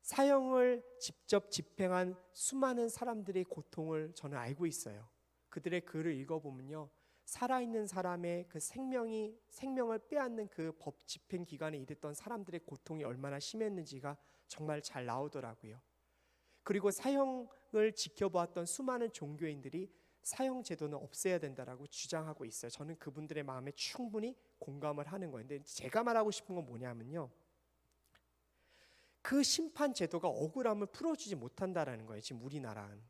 사형을 직접 집행한 수많은 사람들의 고통을 저는 알고 있어요. 그들의 글을 읽어보면요, 살아있는 사람의 그 생명을 빼앗는 그 법 집행 기관에 일했던 사람들의 고통이 얼마나 심했는지가 정말 잘 나오더라고요. 그리고 사형을 지켜보았던 수많은 종교인들이 사형 제도는 없애야 된다라고 주장하고 있어요. 저는 그분들의 마음에 충분히 공감을 하는 거예요. 근데 제가 말하고 싶은 건 뭐냐면요, 그 심판 제도가 억울함을 풀어주지 못한다라는 거예요. 지금 우리나라는.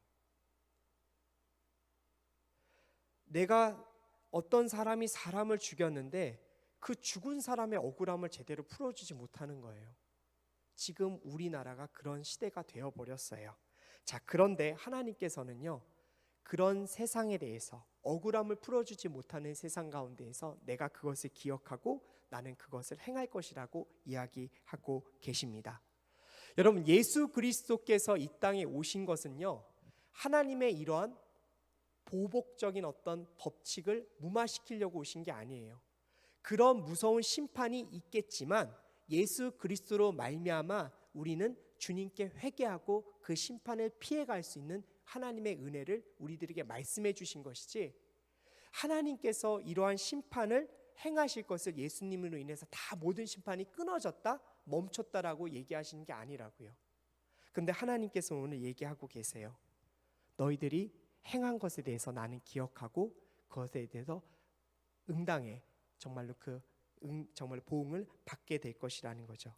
내가 어떤 사람이 사람을 죽였는데 그 죽은 사람의 억울함을 제대로 풀어주지 못하는 거예요. 지금 우리나라가 그런 시대가 되어버렸어요. 자, 그런데 하나님께서는요, 그런 세상에 대해서 억울함을 풀어주지 못하는 세상 가운데에서 내가 그것을 기억하고 나는 그것을 행할 것이라고 이야기하고 계십니다. 여러분, 예수 그리스도께서 이 땅에 오신 것은요, 하나님의 이러한 보복적인 어떤 법칙을 무마시키려고 오신 게 아니에요. 그런 무서운 심판이 있겠지만 예수 그리스도로 말미암아 우리는 주님께 회개하고 그 심판을 피해갈 수 있는 하나님의 은혜를 우리들에게 말씀해 주신 것이지, 하나님께서 이러한 심판을 행하실 것을 예수님으로 인해서 다 모든 심판이 끊어졌다, 멈췄다라고 얘기하시는 게 아니라고요. 그런데 하나님께서 오늘 얘기하고 계세요. 너희들이 행한 것에 대해서 나는 기억하고 그것에 대해서 응당해 정말로 정말 보응을 받게 될 것이라는 거죠.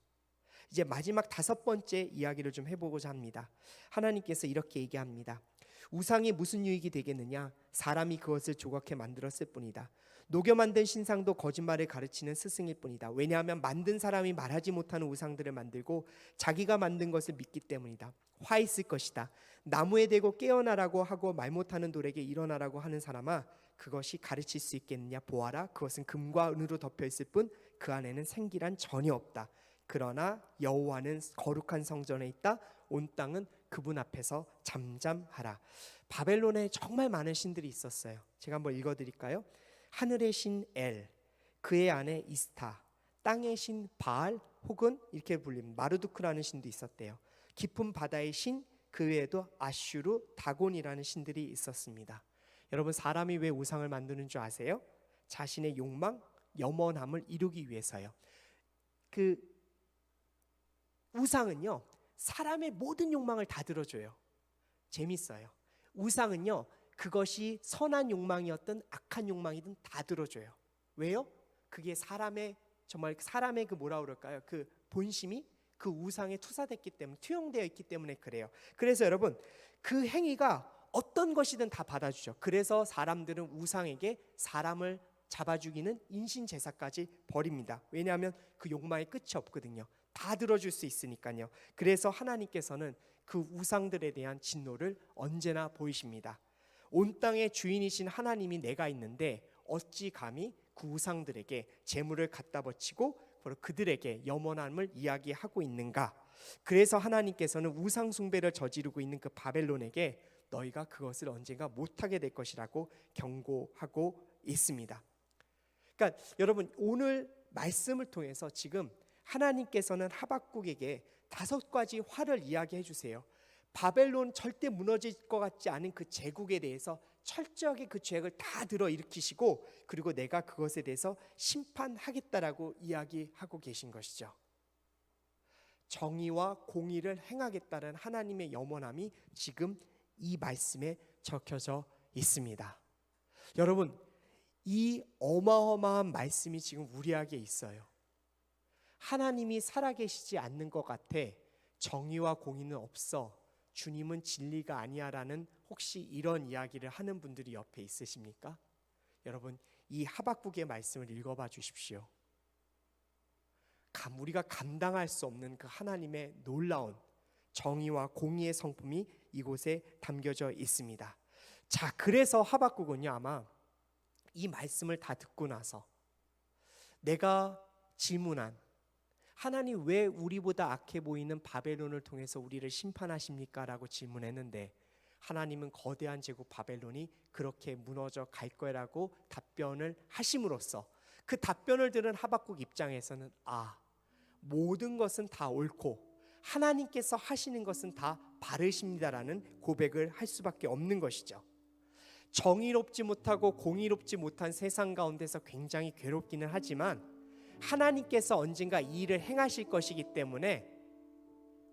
이제 마지막 5번째 이야기를 좀 해보고자 합니다. 하나님께서 이렇게 얘기합니다. 우상이 무슨 유익이 되겠느냐? 사람이 그것을 조각해 만들었을 뿐이다. 녹여 만든 신상도 거짓말을 가르치는 스승일 뿐이다. 왜냐하면 만든 사람이 말하지 못하는 우상들을 만들고 자기가 만든 것을 믿기 때문이다. 화 있을 것이다. 나무에 대고 깨어나라고 하고 말 못하는 돌에게 일어나라고 하는 사람아, 그것이 가르칠 수 있겠느냐? 보아라, 그것은 금과 은으로 덮여 있을 뿐 그 안에는 생기란 전혀 없다. 그러나 여호와는 거룩한 성전에 있다. 온 땅은 그분 앞에서 잠잠하라. 바벨론에 정말 많은 신들이 있었어요. 제가 한번 읽어드릴까요? 하늘의 신 엘, 그의 아내 이스타, 땅의 신 바알, 혹은 이렇게 불리는 마르두크라는 신도 있었대요. 깊은 바다의 신, 그 외에도 아슈르, 다곤이라는 신들이 있었습니다. 여러분, 사람이 왜 우상을 만드는 줄 아세요? 자신의 욕망, 염원함을 이루기 위해서요. 그 우상은요, 사람의 모든 욕망을 다 들어줘요. 재밌어요. 우상은요, 그것이 선한 욕망이었든 악한 욕망이든 다 들어줘요. 왜요? 그게 정말 사람의 그 뭐라 그럴까요? 그 본심이 그 우상에 투사됐기 때문에, 투영되어 있기 때문에 그래요. 그래서 여러분, 그 행위가 어떤 것이든 다 받아주죠. 그래서 사람들은 우상에게 사람을 잡아 죽이는 인신 제사까지 벌입니다. 왜냐하면 그 욕망의 끝이 없거든요. 다 들어줄 수 있으니까요. 그래서 하나님께서는 그 우상들에 대한 진노를 언제나 보이십니다. 온 땅의 주인이신 하나님이 내가 있는데 어찌 감히 그 우상들에게 재물을 갖다 바치고 그들에게 염원함을 이야기하고 있는가? 그래서 하나님께서는 우상 숭배를 저지르고 있는 그 바벨론에게 너희가 그것을 언젠가 못하게 될 것이라고 경고하고 있습니다. 그러니까 여러분, 오늘 말씀을 통해서 지금 하나님께서는 하박국에게 5가지 화를 이야기해 주세요. 바벨론 절대 무너질 것 같지 않은 그 제국에 대해서 철저하게 그 죄악을 다 들어 일으키시고, 그리고 내가 그것에 대해서 심판하겠다라고 이야기하고 계신 것이죠. 정의와 공의를 행하겠다는 하나님의 염원함이 지금 이 말씀에 적혀져 있습니다. 여러분, 이 어마어마한 말씀이 지금 우리에게 있어요. 하나님이 살아계시지 않는 것 같아. 정의와 공의는 없어. 주님은 진리가 아니야라는 혹시 이런 이야기를 하는 분들이 옆에 있으십니까? 여러분, 이 하박국의 말씀을 읽어봐 주십시오. 우리가 감당할 수 없는 그 하나님의 놀라운 정의와 공의의 성품이 이곳에 담겨져 있습니다. 자, 그래서 하박국은요, 아마 이 말씀을 다 듣고 나서 내가 질문한, 하나님 왜 우리보다 악해 보이는 바벨론을 통해서 우리를 심판하십니까? 라고 질문했는데, 하나님은 거대한 제국 바벨론이 그렇게 무너져 갈 거라고 답변을 하심으로써 그 답변을 들은 하박국 입장에서는 모든 것은 다 옳고 하나님께서 하시는 것은 다 바르십니다라는 고백을 할 수밖에 없는 것이죠. 정의롭지 못하고 공의롭지 못한 세상 가운데서 굉장히 괴롭기는 하지만 하나님께서 언젠가 이 일을 행하실 것이기 때문에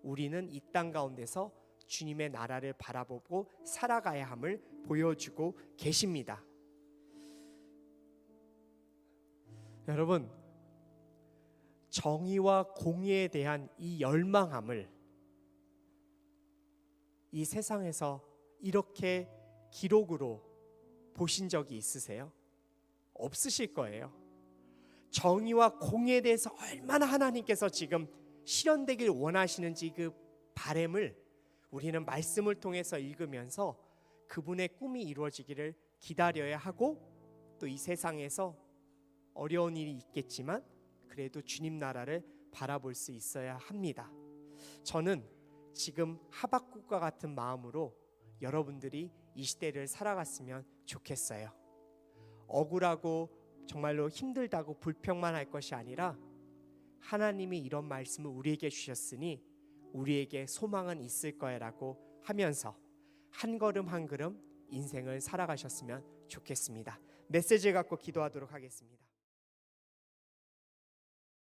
우리는 이 땅 가운데서 주님의 나라를 바라보고 살아가야 함을 보여주고 계십니다. 여러분, 정의와 공의에 대한 이 열망함을 이 세상에서 이렇게 기록으로 보신 적이 있으세요? 없으실 거예요. 정의와 공의에 대해서 얼마나 하나님께서 지금 실현되길 원하시는지 그 바람을 우리는 말씀을 통해서 읽으면서 그분의 꿈이 이루어지기를 기다려야 하고, 또 이 세상에서 어려운 일이 있겠지만 그래도 주님 나라를 바라볼 수 있어야 합니다. 저는 지금 하박국과 같은 마음으로 여러분들이 이 시대를 살아갔으면 좋겠어요. 억울하고 정말로 힘들다고 불평만 할 것이 아니라 하나님이 이런 말씀을 우리에게 주셨으니 우리에게 소망은 있을 거야라고 하면서 한 걸음 한 걸음 인생을 살아가셨으면 좋겠습니다. 메시지를 갖고 기도하도록 하겠습니다.